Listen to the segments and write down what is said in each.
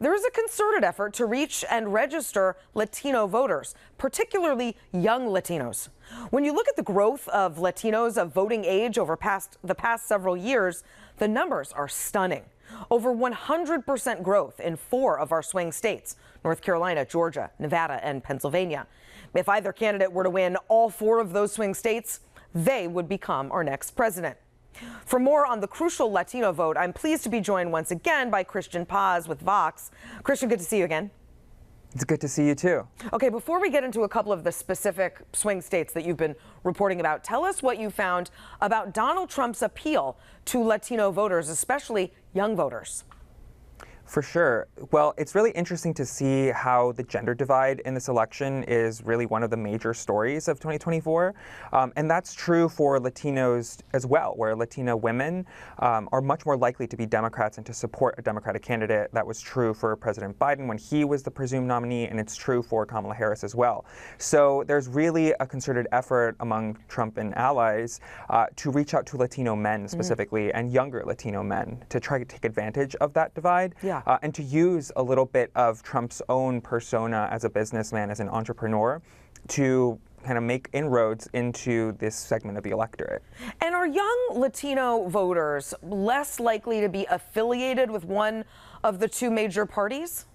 there is a concerted effort to reach and register Latino voters, particularly young Latinos. When you look at the growth of Latinos of voting age over the past several years, the numbers are stunning. Over 100% growth in 4 of our swing states, North Carolina, Georgia, Nevada, and Pennsylvania. If either candidate were to win all 4 of those swing states, they would become our next president. For more on the crucial Latino vote, I'm pleased to be joined once again by Christian Paz with VOX. Christian, good to see you again. It's good to see you too. Okay, before we get into a couple of the specific swing states that you've been reporting about, tell us what you found about Donald Trump's appeal to Latino voters, especially young voters. For sure. Well, it's really interesting to see how the gender divide in this election is really one of the major stories of 2024. And that's true for Latinos as well, where Latino women are much more likely to be Democrats and to support a Democratic candidate. That was true for President Biden when he was the presumed nominee, and it's true for Kamala Harris as well. So there's really a concerted effort among Trump and allies to reach out to Latino men specifically and younger Latino men to try to take advantage of that divide. Yeah. And to use a little bit of Trump's own persona as a businessman, as an entrepreneur, to kind of make inroads into this segment of the electorate. And are young Latino voters less likely to be affiliated with one of the 2 major parties?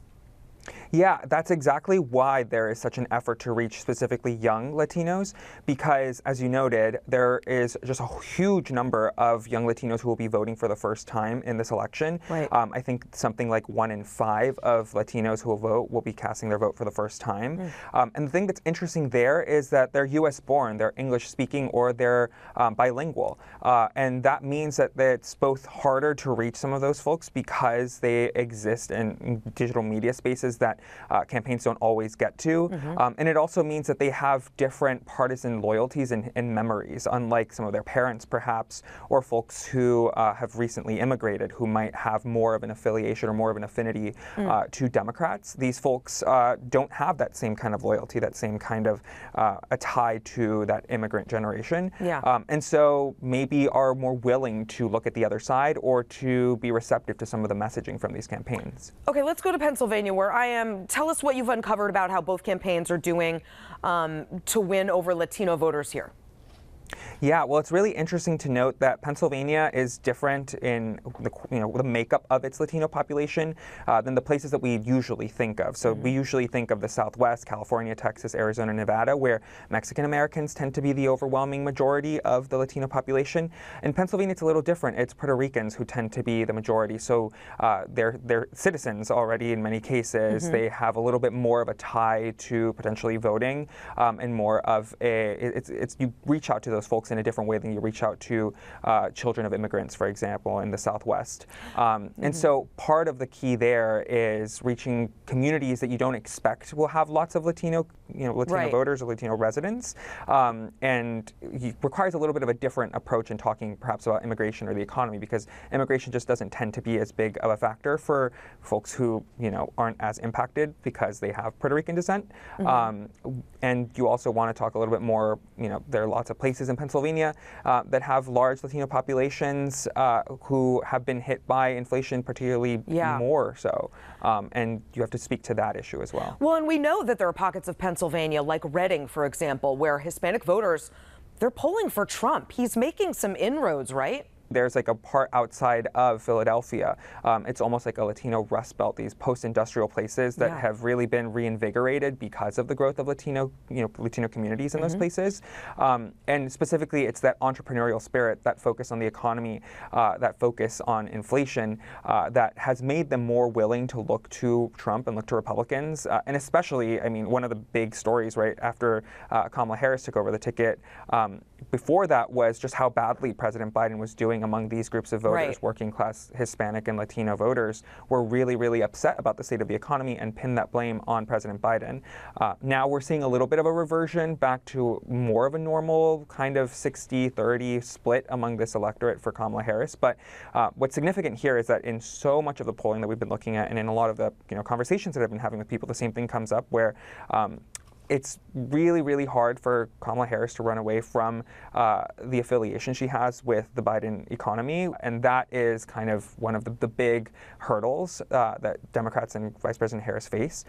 Yeah, that's exactly why there is such an effort to reach specifically young Latinos, because, as you noted, there is just a huge number of young Latinos who will be voting for the first time in this election. Right. I think something like 1 in 5 of Latinos who will vote will be casting their vote for the first time. And the thing that's interesting there is that they're U.S. born, they're English speaking, or they're bilingual. And that means that it's both harder to reach some of those folks because they exist in digital media spaces that campaigns don't always get to. And it also means that they have different partisan loyalties and memories, unlike some of their parents perhaps, or folks who have recently immigrated who might have more of an affiliation or more of an affinity to Democrats. These folks don't have that same kind of loyalty, that same kind of a tie to that immigrant generation. Yeah. And so maybe are more willing to look at the other side or to be receptive to some of the messaging from these campaigns. Okay, let's go to Pennsylvania, where I am. Tell us what you've uncovered about how both campaigns are doing to win over Latino voters here. Yeah, well, it's really interesting to note that Pennsylvania is different in the makeup of its Latino population than the places that we usually think of. So we usually think of the Southwest, California, Texas, Arizona, Nevada, where Mexican Americans tend to be the overwhelming majority of the Latino population. In Pennsylvania, it's a little different. It's Puerto Ricans who tend to be the majority. So they're citizens already in many cases. They have a little bit more of a tie to potentially voting and more of you reach out to those folks in a different way than you reach out to children of immigrants, for example, in the Southwest. And so part of the key there is reaching communities that you don't expect will have lots of Latino voters or Latino residents. And it requires a little bit of a different approach in talking perhaps about immigration or the economy, because immigration just doesn't tend to be as big of a factor for folks who aren't as impacted because they have Puerto Rican descent. And you also want to talk a little bit more, there are lots of places in Pennsylvania that have large Latino populations who have been hit by inflation, particularly more so. And you have to speak to that issue as well. Well, and we know that there are pockets of Pennsylvania, like Reading, for example, where Hispanic voters, they're polling for Trump. He's making some inroads, right? There's like a part outside of Philadelphia. It's almost like a Latino Rust Belt, these post-industrial places that have really been reinvigorated because of the growth of Latino communities in those places. And specifically, it's that entrepreneurial spirit, that focus on the economy, that focus on inflation, that has made them more willing to look to Trump and look to Republicans. And especially, one of the big stories right after Kamala Harris took over the ticket, before that was just how badly President Biden was doing among these groups of voters. Working class Hispanic and Latino voters were really, really upset about the state of the economy and pinned that blame on President Biden. Now we're seeing a little bit of a reversion back to more of a normal kind of 60-30 split among this electorate for Kamala Harris. But what's significant here is that in so much of the polling that we've been looking at, and in a lot of the conversations that I've been having with people, the same thing comes up where it's really, really hard for Kamala Harris to run away from the affiliation she has with the Biden economy. And that is kind of one of the big hurdles that Democrats and Vice President Harris face.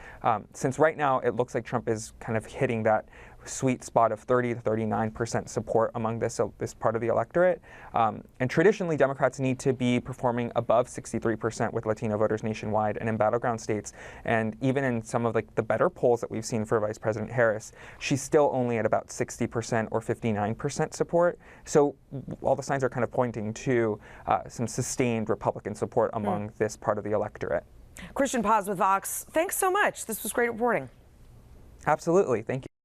Since right now it looks like Trump is kind of hitting that sweet spot of 30 to 39% support among this part of the electorate. And traditionally, Democrats need to be performing above 63% with Latino voters nationwide and in battleground states. And even in some of the better polls that we've seen for Vice President Harris, she's still only at about 60% or 59% support. So all the signs are kind of pointing to some sustained Republican support among this part of the electorate. Christian Paz with VOX, thanks so much. This was great reporting. Absolutely. Thank you.